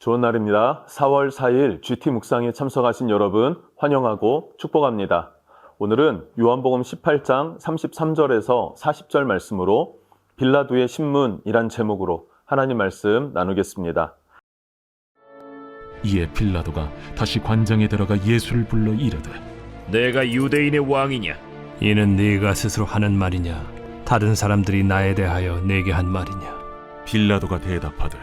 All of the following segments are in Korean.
좋은 날입니다. 4월 4일 GT 묵상에 참석하신 여러분 환영하고 축복합니다. 오늘은 요한복음 18장 33절에서 40절 말씀으로 빌라도의 신문이란 제목으로 하나님 말씀 나누겠습니다. 이에 빌라도가 다시 관장에 들어가 예수를 불러 이르되 내가 유대인의 왕이냐? 이는 네가 스스로 하는 말이냐? 다른 사람들이 나에 대하여 내게 한 말이냐? 빌라도가 대답하되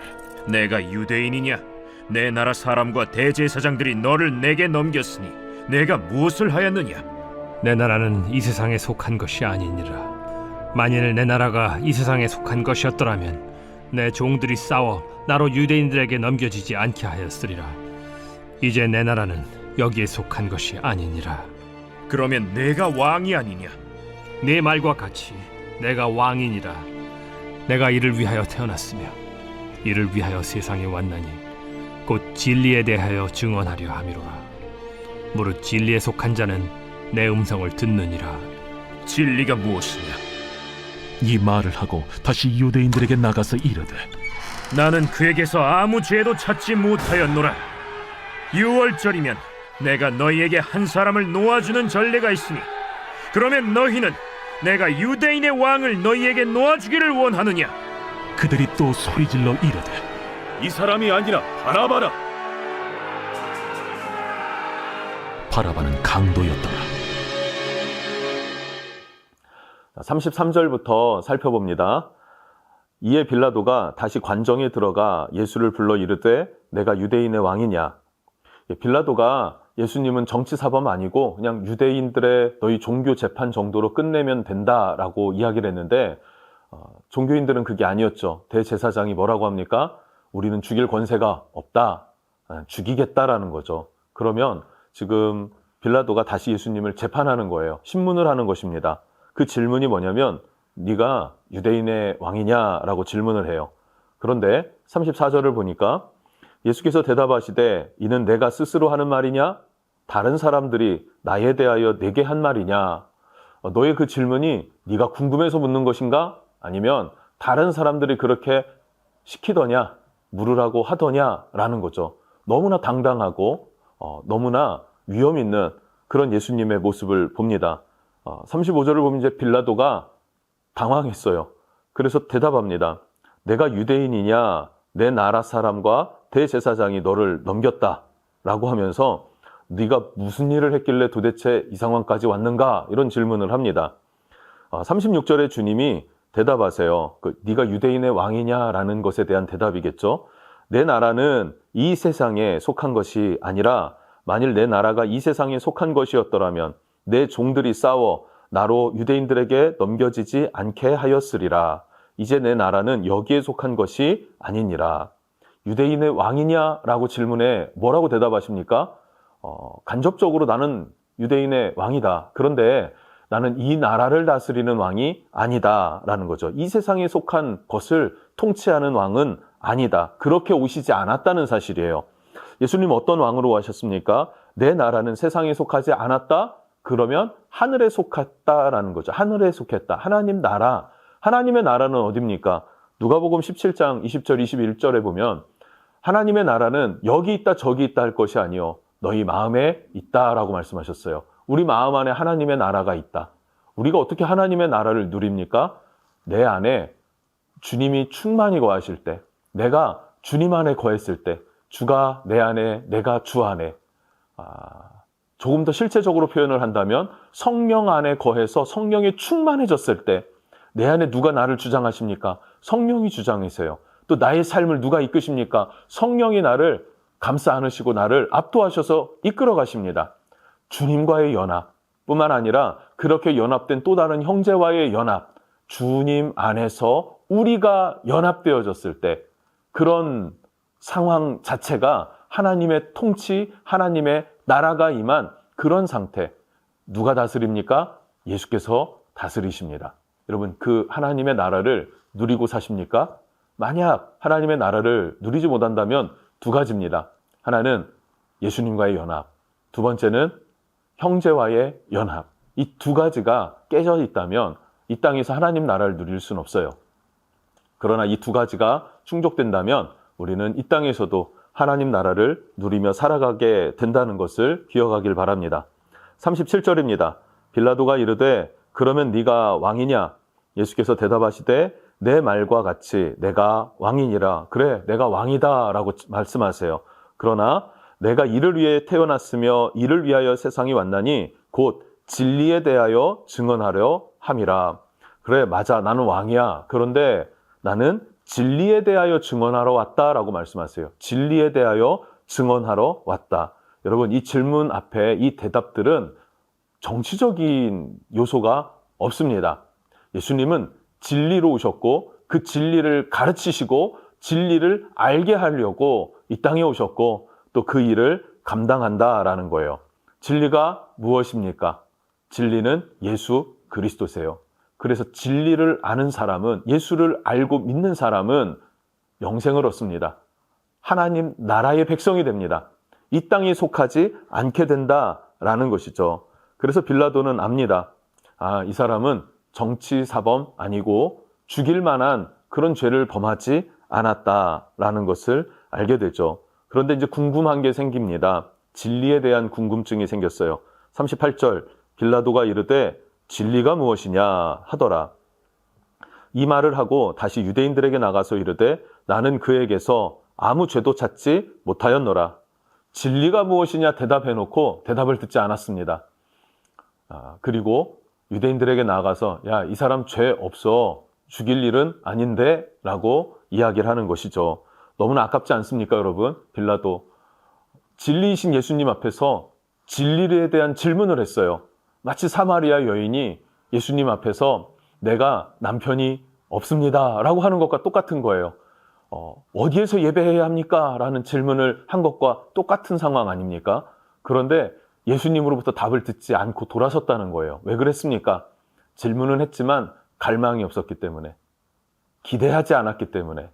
내가 유대인이냐? 내 나라 사람과 대제사장들이 너를 내게 넘겼으니 내가 무엇을 하였느냐? 내 나라는 이 세상에 속한 것이 아니니라. 만일 내 나라가 이 세상에 속한 것이었더라면 내 종들이 싸워 나로 유대인들에게 넘겨지지 않게 하였으리라. 이제 내 나라는 여기에 속한 것이 아니니라. 그러면 내가 왕이 아니냐? 네 말과 같이 내가 왕이니라. 내가 이를 위하여 태어났으며 이를 위하여 세상에 왔나니 곧 진리에 대하여 증언하려 함이로라. 무릇 진리에 속한 자는 내 음성을 듣느니라. 진리가 무엇이냐? 이 말을 하고 다시 유대인들에게 나가서 이르되 나는 그에게서 아무 죄도 찾지 못하였노라. 6월절이면 내가 너희에게 한 사람을 놓아주는 전례가 있으니 그러면 너희는 내가 유대인의 왕을 너희에게 놓아주기를 원하느냐? 그들이 또 소리질러 이르되 이 사람이 아니라 바라바라. 바라바는 강도였더라. 33절부터 살펴봅니다. 이에 빌라도가 다시 관정에 들어가 예수를 불러 이르되 내가 유대인의 왕이냐. 빌라도가 예수님은 정치사범 아니고 그냥 유대인들의 너희 종교 재판 정도로 끝내면 된다라고 이야기를 했는데 종교인들은 그게 아니었죠. 대제사장이 뭐라고 합니까? 우리는 죽일 권세가 없다. 죽이겠다라는 거죠. 그러면 지금 빌라도가 다시 예수님을 재판하는 거예요. 신문을 하는 것입니다. 그 질문이 뭐냐면 네가 유대인의 왕이냐라고 질문을 해요. 그런데 34절을 보니까 예수께서 대답하시되 이는 내가 스스로 하는 말이냐? 다른 사람들이 나에 대하여 내게 한 말이냐? 너의 그 질문이 네가 궁금해서 묻는 것인가? 아니면 다른 사람들이 그렇게 시키더냐? 물으라고 하더냐라는 거죠. 너무나 당당하고 너무나 위험 있는 그런 예수님의 모습을 봅니다. 35절을 보면 이제 빌라도가 당황했어요. 그래서 대답합니다. 내가 유대인이냐? 내 나라 사람과 대제사장이 너를 넘겼다 라고 하면서 네가 무슨 일을 했길래 도대체 이 상황까지 왔는가? 이런 질문을 합니다. 36절에 주님이 대답하세요. 네가 유대인의 왕이냐라는 것에 대한 대답이겠죠. 내 나라는 이 세상에 속한 것이 아니라 만일 내 나라가 이 세상에 속한 것이었더라면 내 종들이 싸워 나로 유대인들에게 넘겨지지 않게 하였으리라. 이제 내 나라는 여기에 속한 것이 아니니라. 유대인의 왕이냐라고 질문에 뭐라고 대답하십니까? 간접적으로 나는 유대인의 왕이다. 그런데 나는 이 나라를 다스리는 왕이 아니다라는 거죠. 이 세상에 속한 것을 통치하는 왕은 아니다. 그렇게 오시지 않았다는 사실이에요. 예수님 어떤 왕으로 하셨습니까? 내 나라는 세상에 속하지 않았다? 그러면 하늘에 속했다라는 거죠. 하늘에 속했다. 하나님 나라. 하나님의 나라는 어디입니까? 누가복음 17장 20절 21절에 보면 하나님의 나라는 여기 있다 저기 있다 할 것이 아니요 너희 마음에 있다라고 말씀하셨어요. 우리 마음 안에 하나님의 나라가 있다. 우리가 어떻게 하나님의 나라를 누립니까? 내 안에 주님이 충만히 거하실 때, 내가 주님 안에 거했을 때, 주가 내 안에, 내가 주 안에. 조금 더 실제적으로 표현을 한다면 성령 안에 거해서 성령이 충만해졌을 때 내 안에 누가 나를 주장하십니까? 성령이 주장이세요. 또 나의 삶을 누가 이끄십니까? 성령이 나를 감싸 안으시고 나를 압도하셔서 이끌어 가십니다. 주님과의 연합 뿐만 아니라 그렇게 연합된 또 다른 형제와의 연합, 주님 안에서 우리가 연합되어졌을 때 그런 상황 자체가 하나님의 통치, 하나님의 나라가 임한 그런 상태. 누가 다스립니까? 예수께서 다스리십니다. 여러분, 그 하나님의 나라를 누리고 사십니까? 만약 하나님의 나라를 누리지 못한다면 두 가지입니다. 하나는 예수님과의 연합, 두 번째는 형제와의 연합. 이 두 가지가 깨져 있다면 이 땅에서 하나님 나라를 누릴 수는 없어요. 그러나 이 두 가지가 충족된다면 우리는 이 땅에서도 하나님 나라를 누리며 살아가게 된다는 것을 기억하길 바랍니다. 37절입니다. 빌라도가 이르되 그러면 네가 왕이냐? 예수께서 대답하시되 내 말과 같이 내가 왕이니라. 그래, 내가 왕이다 라고 말씀하세요. 그러나 내가 이를 위해 태어났으며 이를 위하여 세상에 왔나니 곧 진리에 대하여 증언하려 함이라. 그래, 맞아, 나는 왕이야. 그런데 나는 진리에 대하여 증언하러 왔다라고 말씀하세요. 진리에 대하여 증언하러 왔다. 여러분, 이 질문 앞에 이 대답들은 정치적인 요소가 없습니다. 예수님은 진리로 오셨고 그 진리를 가르치시고 진리를 알게 하려고 이 땅에 오셨고 또 그 일을 감당한다라는 거예요. 진리가 무엇입니까? 진리는 예수 그리스도세요. 그래서 진리를 아는 사람은, 예수를 알고 믿는 사람은 영생을 얻습니다. 하나님 나라의 백성이 됩니다. 이 땅에 속하지 않게 된다라는 것이죠. 그래서 빌라도는 압니다. 아, 이 사람은 정치사범 아니고 죽일 만한 그런 죄를 범하지 않았다라는 것을 알게 되죠. 그런데 이제 궁금한 게 생깁니다. 진리에 대한 궁금증이 생겼어요. 38절, 빌라도가 이르되 진리가 무엇이냐 하더라. 이 말을 하고 다시 유대인들에게 나가서 이르되 나는 그에게서 아무 죄도 찾지 못하였노라. 진리가 무엇이냐 대답해놓고 대답을 듣지 않았습니다. 그리고 유대인들에게 나가서 야, 이 사람 죄 없어, 죽일 일은 아닌데 라고 이야기를 하는 것이죠. 너무나 아깝지 않습니까, 여러분? 빌라도 진리이신 예수님 앞에서 진리에 대한 질문을 했어요. 마치 사마리아 여인이 예수님 앞에서 내가 남편이 없습니다 라고 하는 것과 똑같은 거예요. 어디에서 예배해야 합니까? 라는 질문을 한 것과 똑같은 상황 아닙니까? 그런데 예수님으로부터 답을 듣지 않고 돌아섰다는 거예요. 왜 그랬습니까? 질문은 했지만 갈망이 없었기 때문에, 기대하지 않았기 때문에.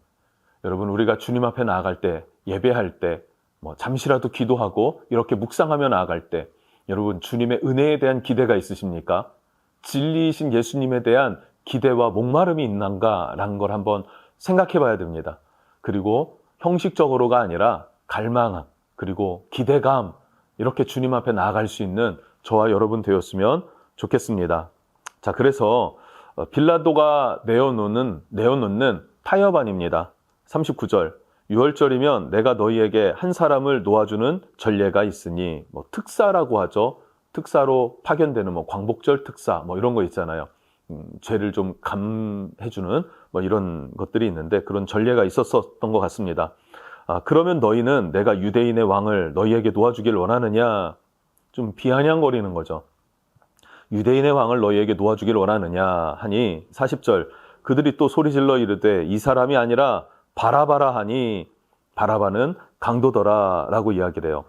여러분, 우리가 주님 앞에 나아갈 때, 예배할 때, 잠시라도 기도하고 이렇게 묵상하며 나아갈 때, 여러분, 주님의 은혜에 대한 기대가 있으십니까? 진리이신 예수님에 대한 기대와 목마름이 있는가라는 걸 한번 생각해 봐야 됩니다. 그리고 형식적으로가 아니라 갈망, 그리고 기대감, 이렇게 주님 앞에 나아갈 수 있는 저와 여러분 되었으면 좋겠습니다. 자, 그래서 빌라도가 내어놓는 타협안입니다. 39절, 6월절이면 내가 너희에게 한 사람을 놓아주는 전례가 있으니, 특사라고 하죠. 특사로 파견되는 광복절 특사 이런 거 있잖아요. 죄를 좀 감해주는 이런 것들이 있는데 그런 전례가 있었던 것 같습니다. 그러면 너희는 내가 유대인의 왕을 너희에게 놓아주길 원하느냐? 좀 비아냥거리는 거죠. 유대인의 왕을 너희에게 놓아주길 원하느냐 하니 40절, 그들이 또 소리질러 이르되 이 사람이 아니라 바라바라 하니, 바라바는 강도더라 라고 이야기를 해요.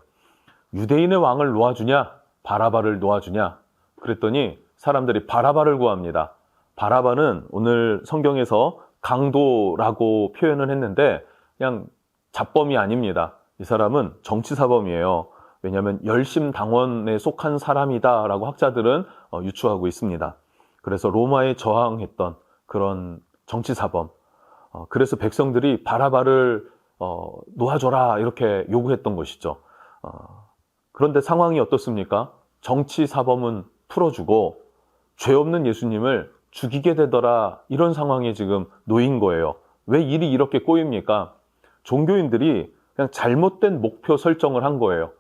유대인의 왕을 놓아주냐? 바라바를 놓아주냐? 그랬더니 사람들이 바라바를 구합니다. 바라바는 오늘 성경에서 강도라고 표현을 했는데 그냥 잡범이 아닙니다. 이 사람은 정치사범이에요. 왜냐하면 열심당원에 속한 사람이다 라고 학자들은 유추하고 있습니다. 그래서 로마에 저항했던 그런 정치사범. 그래서 백성들이 바라바를 놓아줘라 이렇게 요구했던 것이죠. 그런데 상황이 어떻습니까? 정치사범은 풀어주고 죄 없는 예수님을 죽이게 되더라, 이런 상황에 지금 놓인 거예요. 왜 일이 이렇게 꼬입니까? 종교인들이 그냥 잘못된 목표 설정을 한 거예요.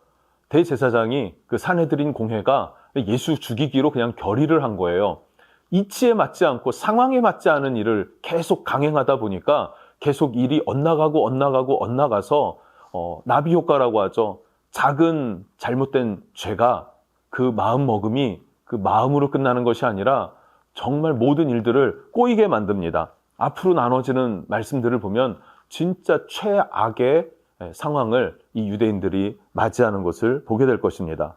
대제사장이 그 사내들인 공회가 예수 죽이기로 그냥 결의를 한 거예요. 이치에 맞지 않고 상황에 맞지 않은 일을 계속 강행하다 보니까 계속 일이 엇나가서 나비 효과라고 하죠. 작은 잘못된 죄가 그 마음먹음이 그 마음으로 끝나는 것이 아니라 정말 모든 일들을 꼬이게 만듭니다. 앞으로 나눠지는 말씀들을 보면 진짜 최악의 상황을 이 유대인들이 맞이하는 것을 보게 될 것입니다.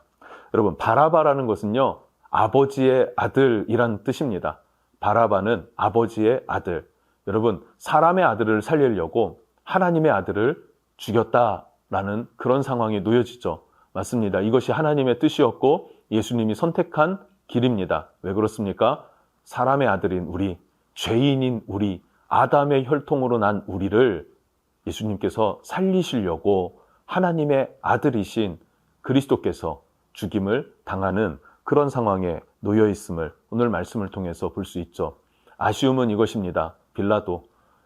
여러분, 바라바라는 것은요, 아버지의 아들이란 뜻입니다. 바라바는 아버지의 아들. 여러분, 사람의 아들을 살리려고 하나님의 아들을 죽였다라는 그런 상황이 놓여지죠. 맞습니다. 이것이 하나님의 뜻이었고 예수님이 선택한 길입니다. 왜 그렇습니까? 사람의 아들인 우리, 죄인인 우리, 아담의 혈통으로 난 우리를 예수님께서 살리시려고 하나님의 아들이신 그리스도께서 죽임을 당하는 그런 상황에 놓여 있음을 오늘 말씀을 통해서 볼 수 있죠. 아쉬움은 이것입니다. 빌라도,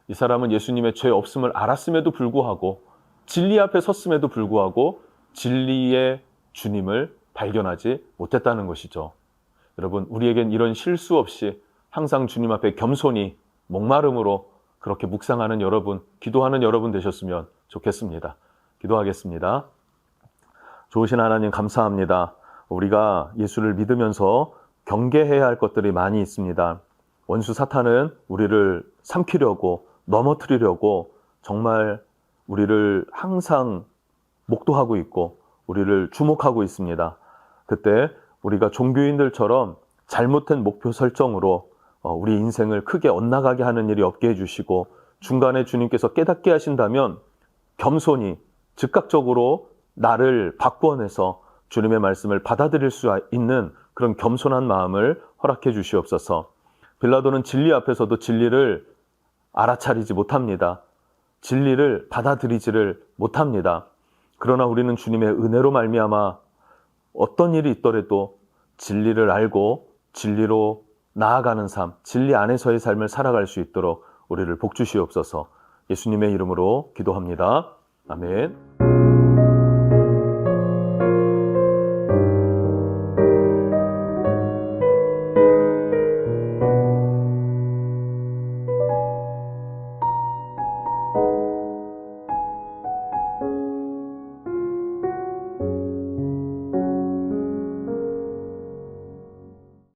이 사람은 예수님의 죄 없음을 알았음에도 불구하고, 진리 앞에 섰음에도 불구하고 진리의 주님을 발견하지 못했다는 것이죠. 여러분, 우리에겐 이런 실수 없이 항상 주님 앞에 겸손히 목마름으로 그렇게 묵상하는 여러분, 기도하는 여러분 되셨으면 좋겠습니다. 기도하겠습니다. 좋으신 하나님, 감사합니다. 우리가 예수를 믿으면서 경계해야 할 것들이 많이 있습니다. 원수 사탄은 우리를 삼키려고, 넘어뜨리려고 정말 우리를 항상 목도하고 있고 우리를 주목하고 있습니다. 그때 우리가 종교인들처럼 잘못된 목표 설정으로 우리 인생을 크게 엇나가게 하는 일이 없게 해주시고, 중간에 주님께서 깨닫게 하신다면 겸손히 즉각적으로 나를 바꾸어내서 주님의 말씀을 받아들일 수 있는 그런 겸손한 마음을 허락해 주시옵소서. 빌라도는 진리 앞에서도 진리를 알아차리지 못합니다. 진리를 받아들이지를 못합니다. 그러나 우리는 주님의 은혜로 말미암아 어떤 일이 있더라도 진리를 알고 진리로 나아가는 삶, 진리 안에서의 삶을 살아갈 수 있도록 우리를 복 주시옵소서. 예수님의 이름으로 기도합니다. 아멘.